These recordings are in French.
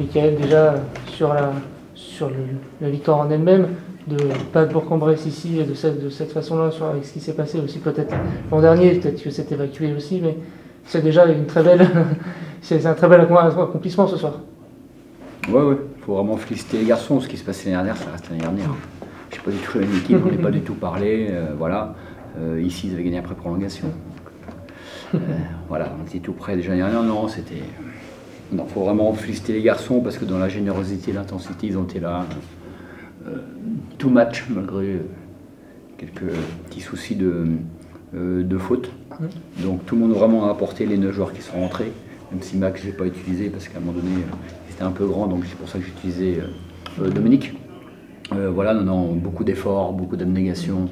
Michael, déjà sur la victoire en elle-même, de battre Bourg-en-Bresse ici de cette façon-là, avec ce qui s'est passé aussi peut-être l'an dernier, peut-être que c'est évacué aussi, mais c'est déjà une très belle, c'est un très bel accomplissement ce soir. Ouais, faut vraiment féliciter les garçons. Ce qui se passait l'année dernière, ça reste l'année dernière. Je suis pas du tout la même équipe, on n'est pas du tout parlé, voilà. Ici, ils avaient gagné après prolongation. Voilà, on était tout près déjà l'année dernière. Non, c'était. Non, faut vraiment féliciter les garçons parce que dans la générosité et l'intensité, ils ont été là. Tout match, malgré quelques petits soucis de faute. Donc tout le monde vraiment a apporté les 9 joueurs qui sont rentrés, même si Max je l'ai pas utilisé parce qu'à un moment donné c'était un peu grand, donc c'est pour ça que j'ai utilisé Dominique. Voilà, non, beaucoup d'efforts, beaucoup d'abnégation.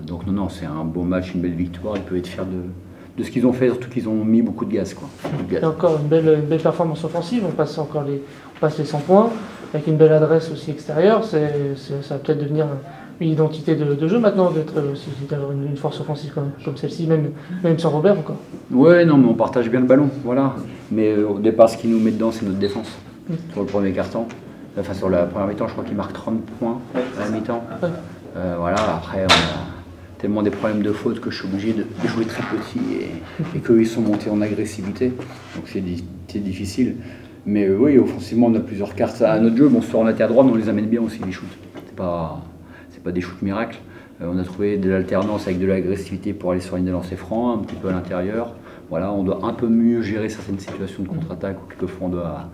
Donc non, c'est un beau match, une belle victoire. Ils peuvent être fiers de ce qu'ils ont fait, surtout qu'ils ont mis beaucoup de gaz. Et encore une belle performance offensive, on passe les 100 points, avec une belle adresse aussi extérieure, ça va peut-être devenir une identité de jeu maintenant, d'avoir une force offensive comme celle-ci, même sans Robert encore. Ouais, non, mais on partage bien le ballon, voilà. Mais au départ, ce qui nous met dedans, c'est notre défense. Sur le premier quart-temps, enfin sur la première mi-temps, je crois qu'il marque 30 points à la mi-temps. Voilà, après on a tellement des problèmes de faute que je suis obligé de jouer très petit et qu'eux ils sont montés en agressivité, donc c'est difficile. Mais oui, offensivement on a plusieurs cartes à notre jeu. Bon, sur la terre droite, mais on les amène bien aussi les shoots. C'est pas des shoots miracles. On a trouvé de l'alternance avec de l'agressivité pour aller sur une des lancers francs, un petit peu à l'intérieur. Voilà, on doit un peu mieux gérer certaines situations de contre-attaque où quelquefois on doit.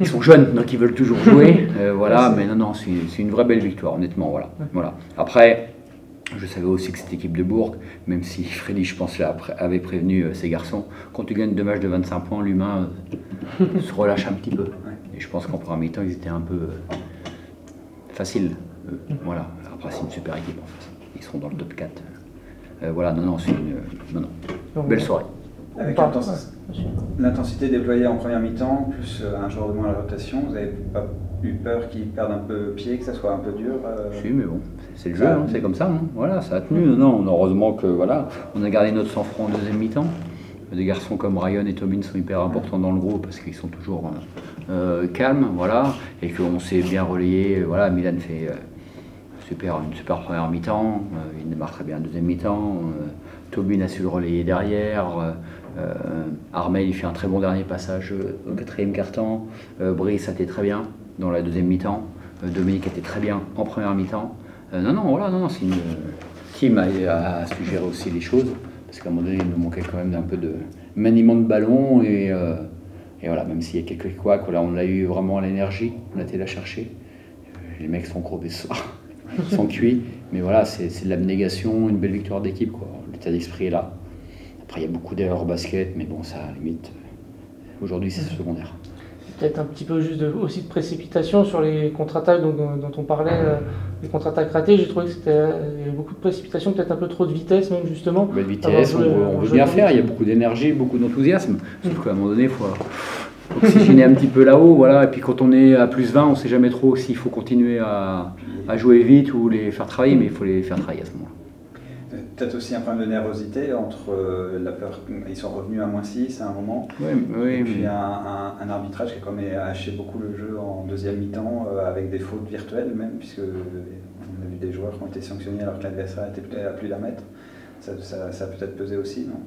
Ils sont jeunes, donc ils veulent toujours jouer. Voilà, mais non, c'est une vraie belle victoire, honnêtement. Voilà. Après. Je savais aussi que cette équipe de Bourg, même si Freddy, je pense, avait prévenu ses garçons, quand tu gagnes 2 matchs de 25 points, l'humain se relâche un petit peu. Et je pense qu'en première mi-temps, ils étaient un peu faciles. Voilà. Après, c'est une super équipe en fait. Ils seront dans le top 4. Voilà, c'est une belle soirée. Avec l'intensité déployée en première mi-temps, plus un joueur de moins à la rotation, vous n'avez pas eu peur qu'ils perdent un peu pied, que ça soit un peu dur Si, mais bon, c'est le jeu, c'est comme ça. Voilà, ça a tenu. Heureusement que voilà, on a gardé notre sang-froid en deuxième mi-temps. Des garçons comme Ryan et Tobin sont hyper importants dans le groupe parce qu'ils sont toujours calmes, voilà, et qu'on s'est bien relayé. Voilà, Milan fait une super première mi-temps, il démarre très bien la deuxième mi-temps. Tobin a su le relayer derrière. Armel il fait un très bon dernier passage au quatrième quart-temps. Brice a été très bien dans la deuxième mi-temps. Dominique était très bien en première mi-temps. C'est une team à suggérer aussi les choses parce qu'à un moment donné il nous manquait quand même un peu de maniement de ballon et voilà, même s'il y a quelques couacs, là on a eu vraiment l'énergie, on a été la chercher. Les mecs sont courbés ce soir, ils sont cuits, mais voilà, c'est de l'abnégation, une belle victoire d'équipe quoi. L'état d'esprit est là. Après, il y a beaucoup d'erreurs au basket, mais bon, ça, à la limite, aujourd'hui, c'est secondaire. Peut-être un petit peu juste aussi de précipitation sur les contre-attaques dont on parlait, les contre-attaques ratées. J'ai trouvé qu'il y avait beaucoup de précipitation, peut-être un peu trop de vitesse, même justement. Belle vitesse, on veut bien faire, il y a beaucoup d'énergie, beaucoup d'enthousiasme. Sauf qu'à un moment donné, il faut oxygéner un petit peu là-haut. Voilà. Et puis quand on est à plus 20, on ne sait jamais trop s'il faut continuer à jouer vite ou les faire travailler, mais il faut les faire travailler à ce moment-là. Peut-être aussi un problème de nervosité entre la peur, ils sont revenus à -6 à un moment, et puis un arbitrage qui a quand même haché beaucoup le jeu en deuxième mi-temps avec des fautes virtuelles même, puisque on a vu des joueurs qui ont été sanctionnés alors que l'adversaire était à plus d'1 mètre. Ça a peut-être pesé aussi, non?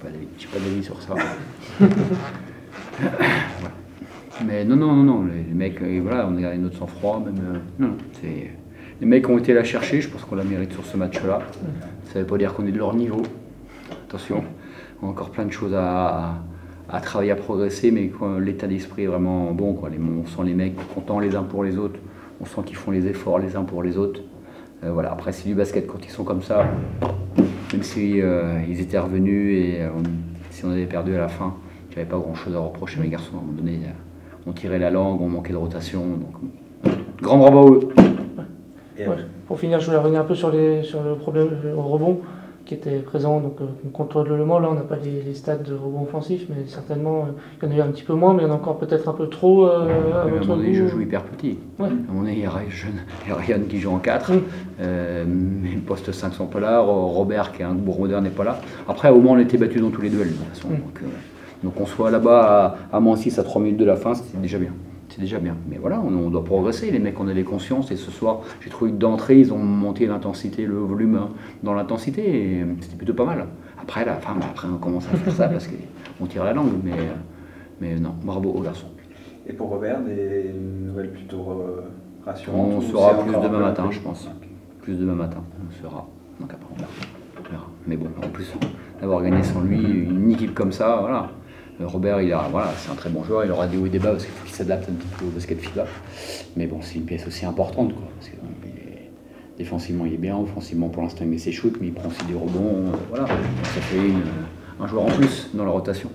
Je n'ai pas d'avis sur ça. Mais non, les mecs, voilà, on a gardé notre sang-froid, même. C'est. Les mecs ont été la chercher, je pense qu'on la mérite sur ce match-là. Ça ne veut pas dire qu'on est de leur niveau. Attention, on a encore plein de choses à travailler, à progresser, mais l'état d'esprit est vraiment bon. On sent les mecs contents les uns pour les autres, on sent qu'ils font les efforts les uns pour les autres. Voilà. Après, c'est du basket quand ils sont comme ça, même si ils étaient revenus et si on avait perdu à la fin, il n'y avait pas grand-chose à reprocher à mes garçons. À un moment donné, on tirait la langue, on manquait de rotation. Donc, grand bravo à eux. Ouais. Pour finir, je voulais revenir un peu sur le problème au rebond qui était présent. Donc, contre le Mans, là, on n'a pas les stats de rebond offensif, mais certainement, il y en a eu un petit peu moins, mais il y en a encore peut-être un peu trop à votre goût. Je joue hyper petit. Ouais. À un moment donné, il y a Ryan qui joue en 4, mais le poste 5 sont pas là, Robert qui est un bourg moderne n'est pas là. Après, au moins, on était battus dans tous les duels, de toute façon. Donc, Donc on soit là-bas à moins 6 à 3 minutes de la fin, c'est déjà bien. C'est déjà bien. Mais voilà, on doit progresser. Les mecs, on avait conscience. Et ce soir, j'ai trouvé que d'entrée, ils ont monté l'intensité, le volume dans l'intensité. Et c'était plutôt pas mal. Après, après on commence à faire ça parce qu'on tire la langue. Mais non, bravo aux garçons. Et pour Robert, des nouvelles plutôt rassurantes? On saura plus demain matin, je pense. Okay. Plus demain matin, on saura. Donc après, on verra. Mais bon, en plus, d'avoir gagné sans lui, une équipe comme ça, voilà. Robert, c'est un très bon joueur, il aura des hauts et des bas parce qu'il faut qu'il s'adapte un petit peu au basket FIBA. Mais bon, c'est une pièce aussi importante, quoi. Parce que défensivement, il est bien, offensivement, pour l'instant, il met ses shoots, mais il prend aussi des rebonds. Voilà, ça fait un joueur en plus dans la rotation.